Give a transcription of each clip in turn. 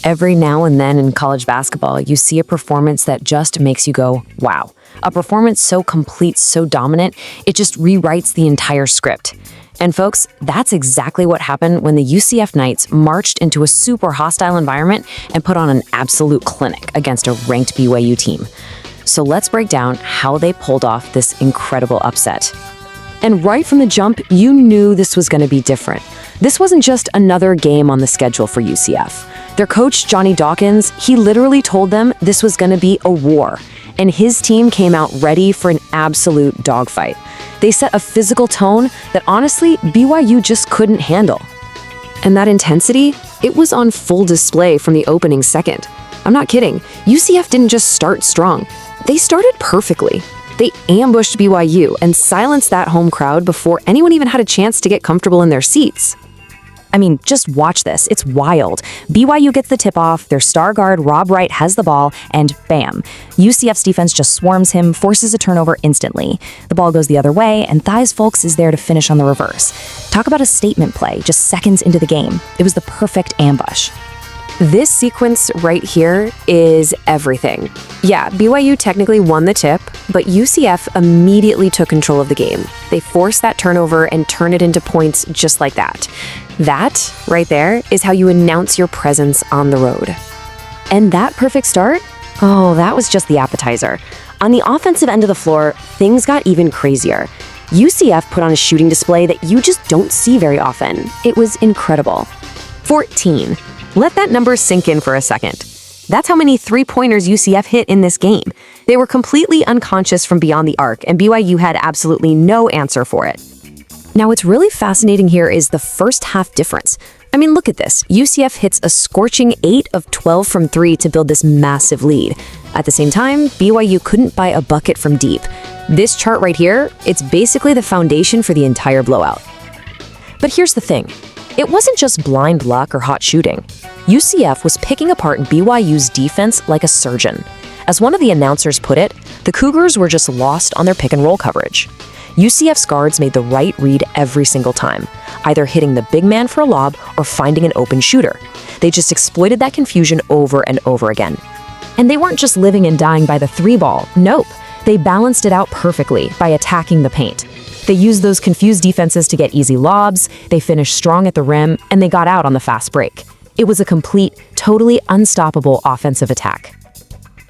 Every now and then in college basketball, you see a performance that just makes you go, wow. A performance so complete, so dominant, it just rewrites the entire script. And folks, that's exactly what happened when the UCF Knights marched into a super hostile environment and put on an absolute clinic against a ranked BYU team. So let's break down how they pulled off this incredible upset. And right from the jump, you knew this was going to be different. This wasn't just another game on the schedule for UCF. Their coach, Johnny Dawkins, he literally told them this was going to be a war. And his team came out ready for an absolute dogfight. They set a physical tone that honestly, BYU just couldn't handle. And that intensity, it was on full display from the opening second. I'm not kidding. UCF didn't just start strong. They started perfectly. They ambushed BYU and silenced that home crowd before anyone even had a chance to get comfortable in their seats. I mean, just watch this. It's wild. BYU gets the tip-off, their star guard, Wright, has the ball, and bam. UCF's defense just swarms him, forces a turnover instantly. The ball goes the other way, and Theis Folks is there to finish on the reverse. Talk about a statement play just seconds into the game. It was the perfect ambush. This sequence right here is everything. Yeah, BYU technically won the tip, but UCF immediately took control of the game. They forced that turnover and turned it into points just like that. That, right there, is how you announce your presence on the road. And that perfect start? Oh, that was just the appetizer. On the offensive end of the floor, things got even crazier. UCF put on a shooting display that you just don't see very often. It was incredible. 14. Let that number sink in for a second. That's how many three-pointers UCF hit in this game. They were completely unconscious from beyond the arc, and BYU had absolutely no answer for it. Now, what's really fascinating here is the first half difference. I mean, look at this. UCF hits a scorching 8 of 12 from 3 to build this massive lead. At the same time, BYU couldn't buy a bucket from deep. This chart right here, it's basically the foundation for the entire blowout. But here's the thing. It wasn't just blind luck or hot shooting. UCF was picking apart BYU's defense like a surgeon. As one of the announcers put it, the Cougars were just lost on their pick-and-roll coverage. UCF's guards made the right read every single time, either hitting the big man for a lob or finding an open shooter. They just exploited that confusion over and over again. And they weren't just living and dying by the three ball. Nope. They balanced it out perfectly by attacking the paint. They used those confused defenses to get easy lobs, they finished strong at the rim, and they got out on the fast break. It was a complete, totally unstoppable offensive attack.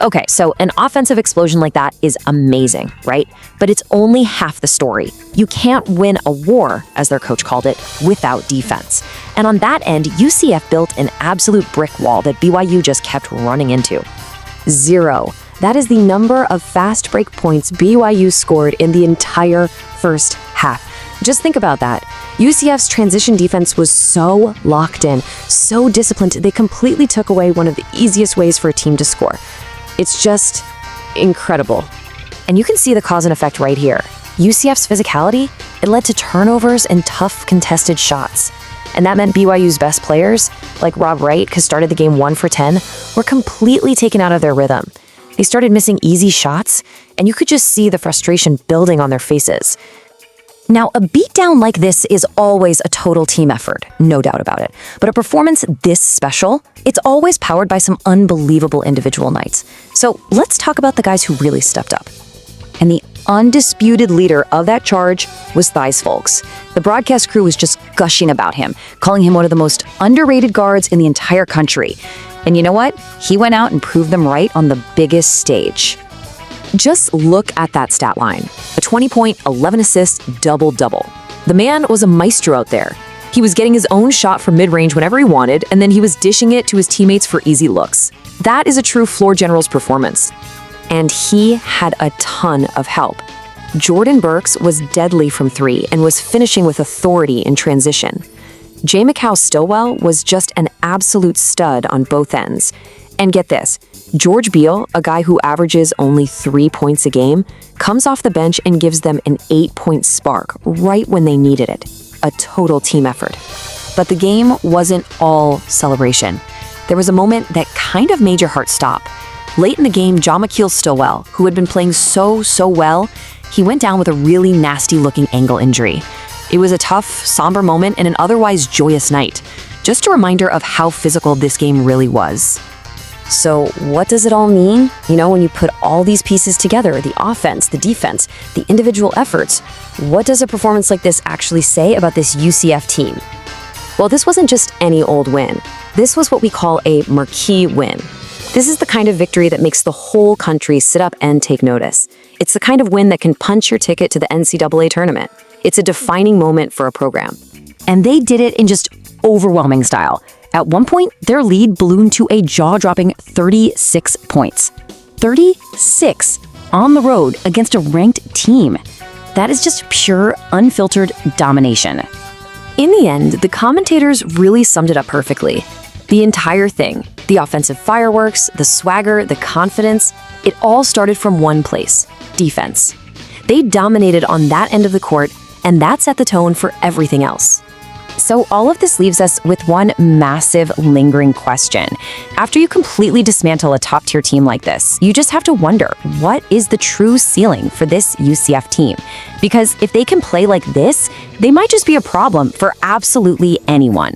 Okay, so an offensive explosion like that is amazing, right? But it's only half the story. You can't win a war, as their coach called it, without defense. And on that end, UCF built an absolute brick wall that BYU just kept running into. 0. That is the number of fast break points BYU scored in the entire first half. Just think about that. UCF's transition defense was so locked in, so disciplined, they completely took away one of the easiest ways for a team to score. It's just incredible. And you can see the cause and effect right here. UCF's physicality, it led to turnovers and tough contested shots. And that meant BYU's best players, like Wright, who started the game 1 for 10, were completely taken out of their rhythm. They started missing easy shots, and you could just see the frustration building on their faces. Now, a beatdown like this is always a total team effort, no doubt about it. But a performance this special, it's always powered by some unbelievable individual nights. So let's talk about the guys who really stepped up. And the undisputed leader of that charge was Theis Folks. The broadcast crew was just gushing about him, calling him one of the most underrated guards in the entire country. And you know what? He went out and proved them right on the biggest stage. Just look at that stat line. A 20-point, 11-assist, double-double. The man was a maestro out there. He was getting his own shot from mid-range whenever he wanted, and then he was dishing it to his teammates for easy looks. That is a true floor general's performance. And he had a ton of help. Jordan Burks was deadly from 3 and was finishing with authority in transition. J. Stillwell was just an absolute stud on both ends. And get this, George Beal, a guy who averages only 3 points a game, comes off the bench and gives them an 8-point spark right when they needed it. A total team effort. But the game wasn't all celebration. There was a moment that kind of made your heart stop. Late in the game, Stillwell, who had been playing so well, he went down with a really nasty-looking ankle injury. It was a tough, somber moment in an otherwise joyous night. just a reminder of how physical this game really was. So what does it all mean? When you put all these pieces together, the offense, the defense, the individual efforts, what does a performance like this actually say about this UCF team? Well, this wasn't just any old win. This was what we call a marquee win. This is the kind of victory that makes the whole country sit up and take notice. It's the kind of win that can punch your ticket to the NCAA tournament. It's a defining moment for a program. And they did it in just overwhelming style. At one point, their lead ballooned to a jaw-dropping 36 points. 36 on the road against a ranked team. That is just pure, unfiltered domination. In the end, the commentators really summed it up perfectly. The entire thing, the offensive fireworks, the swagger, the confidence, it all started from one place: defense. They dominated on that end of the court, and that set the tone for everything else. So all of this leaves us with one massive, lingering question. After you completely dismantle a top-tier team like this, you just have to wonder, what is the true ceiling for this UCF team? Because if they can play like this, they might just be a problem for absolutely anyone.